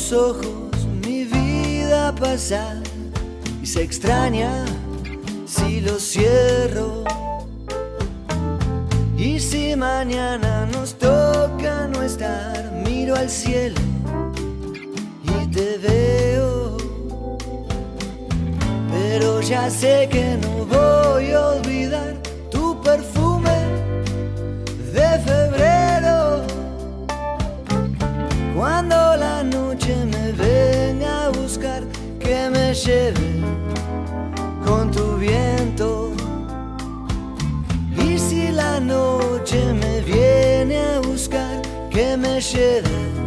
tus ojos mi vida pasa y se extraña si los cierro. Y si mañana nos toca no estar, miro al cielo y te veo. Pero ya sé que no voy a olvidar tu perfume de febrero. Cuando la noche me venga a buscar, que me lleve con tu viento. Y si la noche me viene a buscar, que me lleve